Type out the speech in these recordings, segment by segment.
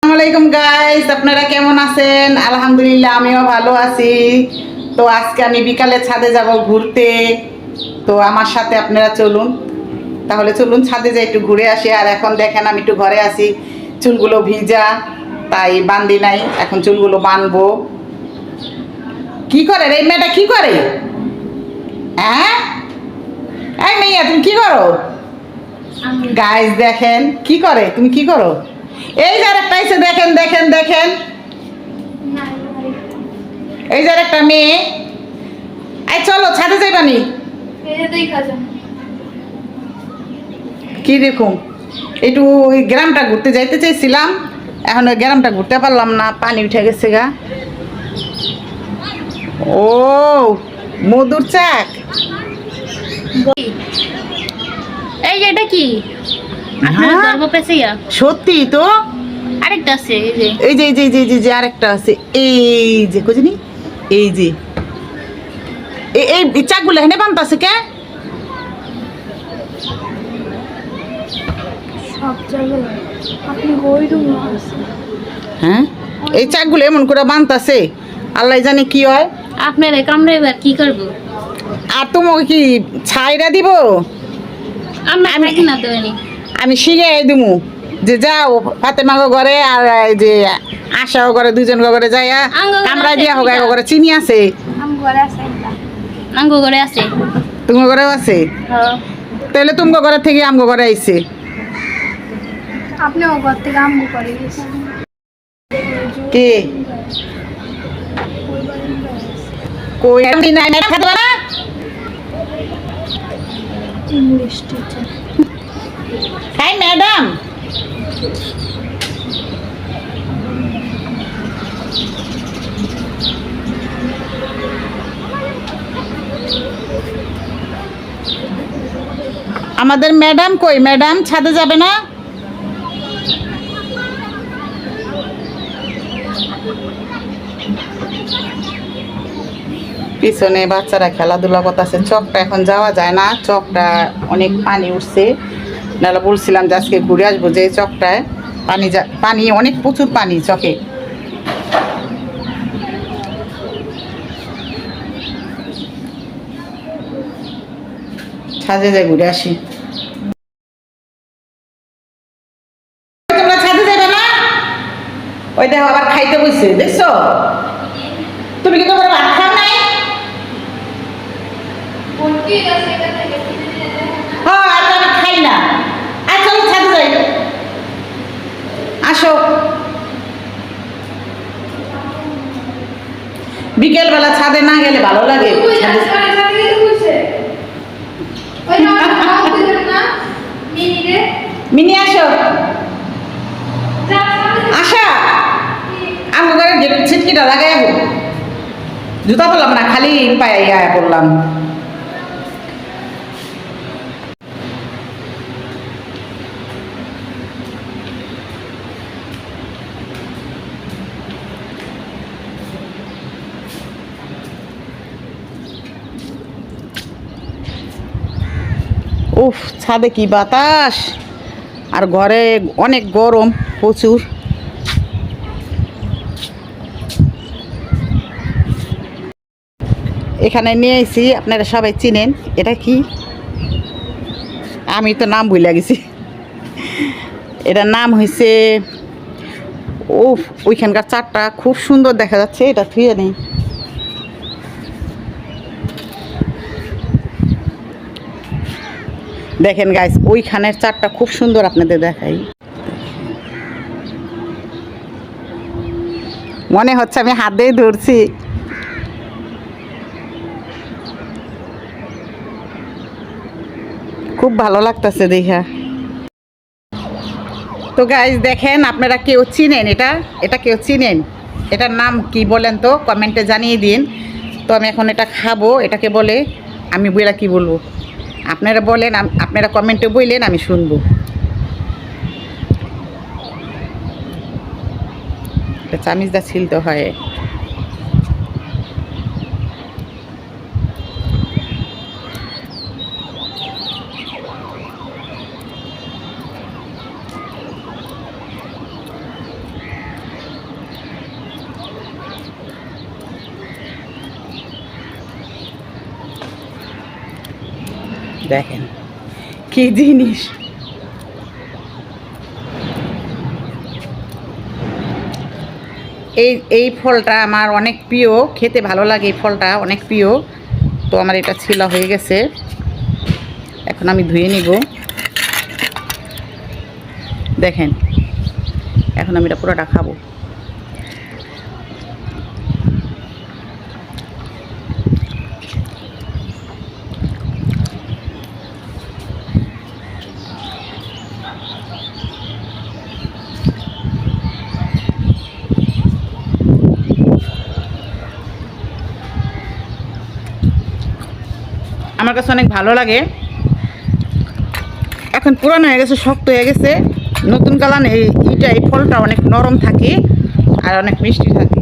আসসালামাইকুম গাইস, আপনারা কেমন আছেন? আলহামদুলিল্লাহ, আমিও ভালো আছি। তো আজকে আমি বিকালে ছাদে যাব ঘুরতে। তো আমার সাথে আপনারা চলুন, তাহলে চলুন ছাদে যাই, একটু ঘুরে আসি। আর এখন দেখেন আমি একটু ঘরে আছি, চুলগুলো ভিজা, তাই বান্ধি নাই, এখন চুলগুলো বাঁধবো। কি করে রে মেয়েটা, কি করে? হ্যাঁ, এই মেয়ে তুমি কি করো? গাইস দেখেন কি করে, তুমি কি করো? এই যে আরেকটা এসে দেখেন দেখেন দেখেন, এই যে আরেকটা মেয়ে। এই চলো ছাদে যাইবানি। কি দেখুন, একটু ওই গ্রামটা ঘুরতে যাইতে চাইছিলাম, এখন ওই গ্রামটা ঘুরতে পারলাম না, পানি উঠে গেছে গা। ও মধুর চাক, এই যে এটা কি আপনার গর্ব পেছে ইয়া সত্যি তো। আরেকটা আছে এই যে এই যে এই যে এই যে আরেকটা আছে, এই যে কোজিনি, এই যে এই চাকগুলো হেনে বানতাছে কে? সব জায়গায় আপনি ওই রুম আছে। হ্যাঁ, এই চাকগুলো এমন করে বানতাছে, আল্লাহ জানে কি হয়। আপনার কামড়ে এবার কি করব? আর তোমাকে কি ছাইরা দিব? আমি কি না দেয়নি, আমি শিখাই দিমু যে যাও ফাতেমাগো ঘরে আর এই যে আশাও ঘরে, দুজন ঘরে যাইয়া কামড়া দিয়া হোক, এক ঘরে চিনি আছে, আম ঘরে আছে, আঙ্গো ঘরে আছে, তোমার ঘরেও আছে। হ্যাঁ তাহলে তোমার ঘরে থেকে আমগো ঘরে আইছে। আপনি ও ঘর থেকে আমগো করে গেছেন। কে কই আমি নাই না খাতে না? English teacher. হাই ম্যাডাম, আমাদের ম্যাডাম কই? ম্যাডাম ছাদে যাবে না? পিছনে বাচ্চারা খেলাধুলা করতেছে। চকটা এখন যাওয়া যায় না, চকটা অনেক পানি উঠছে। নাহলে বলছিলাম যে আজকে ঘুরে আসবো, যে চকটায় পানি পানি অনেক, প্রচুর পানি চকে। ছাদে যাই ঘুরে আসি। তোমরা ছাদে যাবে না? ওই দেখো আবার খাইতে বসছে, দেখছো? তুমি কি তোমার ভাত খাও নাই? হ্যাঁ, আর আমি খাই না। আর চলো ছাদে যাই, আসো। বিকেল বেলা ছাদে না গেলে ভালো লাগে। মিনি আসো, আশা আমার ঘরে ছিটকিটা লাগাই, জুতা পরলাম না, খালি পায়ে গায়ে পড়লাম। উফ, ছাদে কি বাতাস, আর ঘরে অনেক গরম, প্রচুর। এখানে নিয়ে এসেছি, আপনারা সবাই চিনেন। এটা কি, আমি তো নাম ভুলে গেছি। এটার নাম হয়েছে, ও ওইখানকার চারটা খুব সুন্দর দেখা যাচ্ছে, এটা থুয়ে নেই। দেখেন গাইস, ওইখানের চারটা খুব সুন্দর, আপনাদের দেখাই। মনে হচ্ছে আমি হাত দিয়ে ধরছি। খুব ভালো লাগতেছে দেখা। তো গাইস দেখেন, আপনারা কেউ চিনেন এটা? এটা কেউ চিনেন? এটার নাম কি বলেন তো, কমেন্টে জানিয়ে দিন। তো আমি এখন এটা খাবো। এটাকে বলে, আমি বইলা কি বলবো আপনারা বলেন, আপনারা কমেন্টে বললেন, আমি শুনবো। এটা চামিচ দা ছিলতে হয়। দেখেন কি জিনিস। এই ফলটা আমার অনেক প্রিয়, খেতে ভালো লাগে, এই ফলটা অনেক প্রিয়। তো আমার এটা ছিলা হয়ে গেছে, এখন আমি ধুয়ে নিব। দেখেন এখন আমি এটা পুরোটা খাবো। আমার কাছে অনেক ভালো লাগে। এখন পুরানো হয়ে গেছে, শক্ত হয়ে গেছে। নতুন কালান এই ফলটা অনেক নরম থাকে আর অনেক মিষ্টি থাকে।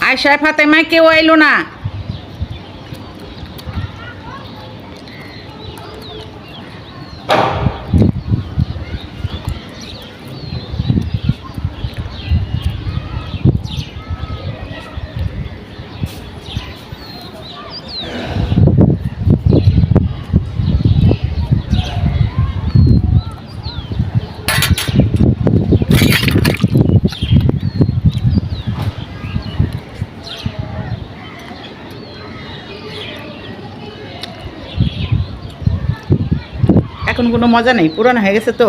আয়শা ফাতেমা কেউ আইলো না। এখন কোনো মজা নেই, পুরানো হয়ে গেছে তো।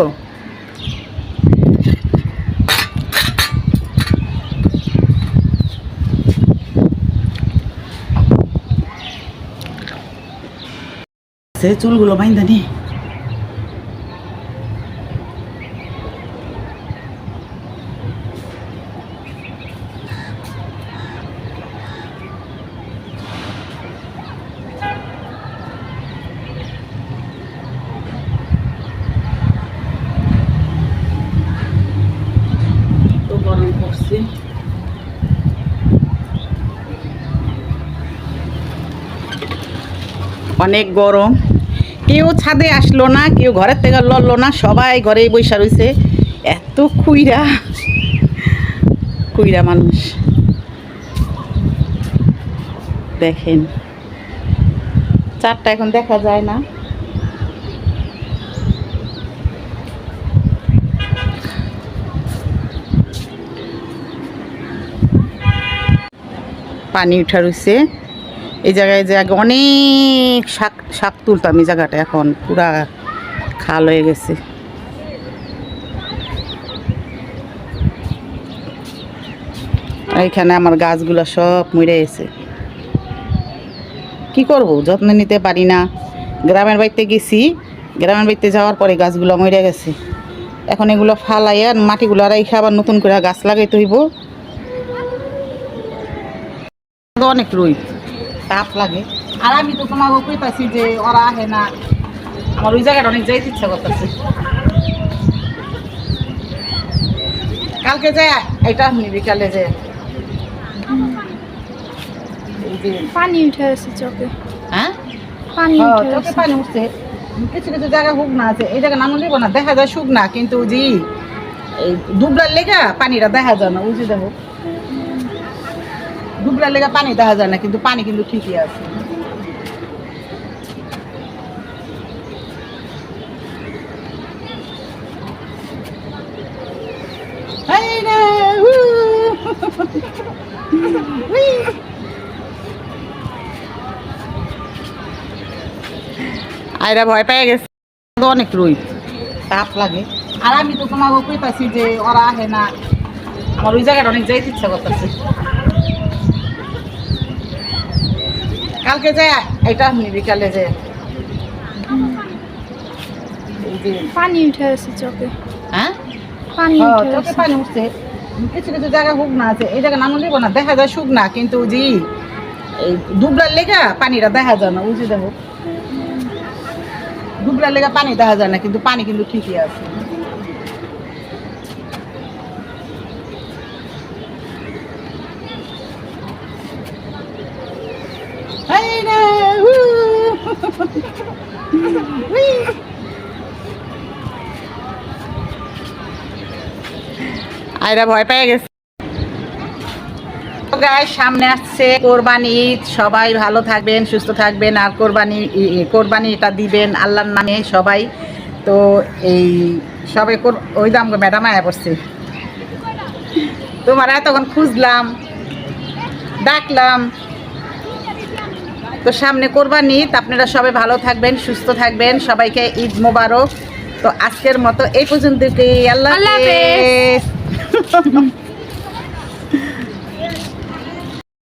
সে চুলগুলো বাইন্দা নি। তো গরম পড়ছে। অনেক গরম, কেউ ছাদে আসলো না, কেউ ঘরের থেকে লড়লো না, সবাই ঘরেই বসে রয়েছে। এত কুইরা কুইরা মানুষ দেখেন। চারটা এখন দেখা যায় না। পানি উঠা রয়েছে এই জায়গায়, যে আগে অনেক শাক শাক তুলতাম, এই জায়গাটা এখন পুরা খাল হয়ে গেছে। এইখানে আমার গাছগুলো সব মরে গেছে, কি করব, যত্ন নিতে পারি না। গ্রামের বাড়িতে গেছি, গ্রামের বাড়িতে যাওয়ার পরে গাছগুলো মরে গেছে। এখন এগুলো ফালাইয়া মাটিগুলো রাইখা আবার নতুন করে গাছ লাগাইতে হইব। অনেক রুই তাপ লাগে। আর আমি তো তোমাকে কইতাছি যে ওরা আহে না, আমার ওই জায়গাটা অনেক যাইতে ইচ্ছা করতেছে। কালকে যায় এটা বিকালে যে পানি উঠে আছে চোখে। হ্যাঁ পানি উঠে চোখে আছে। পানি উঠছে। কিছু কিছু জায়গা শুকনা আছে, এই জায়গা নাম দিব না, দেখা যায় শুকনা, কিন্তু জি এই ডুবলার লেগা পানিটা দেখা যায় না। বুঝি দেখো ডুবলার লেগা পানি দেখা যায় না, কিন্তু পানি কিন্তু ঠিকই আছে। এই রে, আয়রা ভয় পেয়ে গেছে, অনেক রুই তাপ লাগে। আর আমি তো তোমাকে কইতাছি যে ওরা আহে না, আমার ওই জায়গাটা অনেক যাইতে ইচ্ছা করতেছে। কালকে যায় এটা বিকালে যে পানি উঠে আছে চোখে। হ্যাঁ পানি উঠে চোখে আছে। পানি উঠছে। কিছু কিছু জায়গা শুকনা আছে, এই জায়গা নাম দিব না, দেখা যায় শুকনা, কিন্তু জি এই ডুবলার লেগা পানিটা দেখা যায় না। বুঝি দেখো ডুবলার লেগা পানি দেখা যায় না, কিন্তু পানি কিন্তু ঠিকই আছে। এই রে, উ। উই। আয়রা ভয় পেয়ে গেছে। গাইস, সামনে আসছে কোরবানি ঈদ। সবাই ভালো থাকবেন, সুস্থ থাকবেন, আর কোরবানিটা দিবেন আল্লাহর নামে সবাই। তো এই সবে ওই দাম ম্যাডাম আয়া পড়ছে, তোমার তখন খুঁজলাম, ডাকলাম। তো সামনে কোরবানি ঈদ, আপনারা সবাই ভালো থাকবেন, সুস্থ থাকবেন, সবাইকে ঈদ মোবারক। তো আজকের মতো এই পর্যন্তই। আল্লাহ আল্লাহ হাফেজ।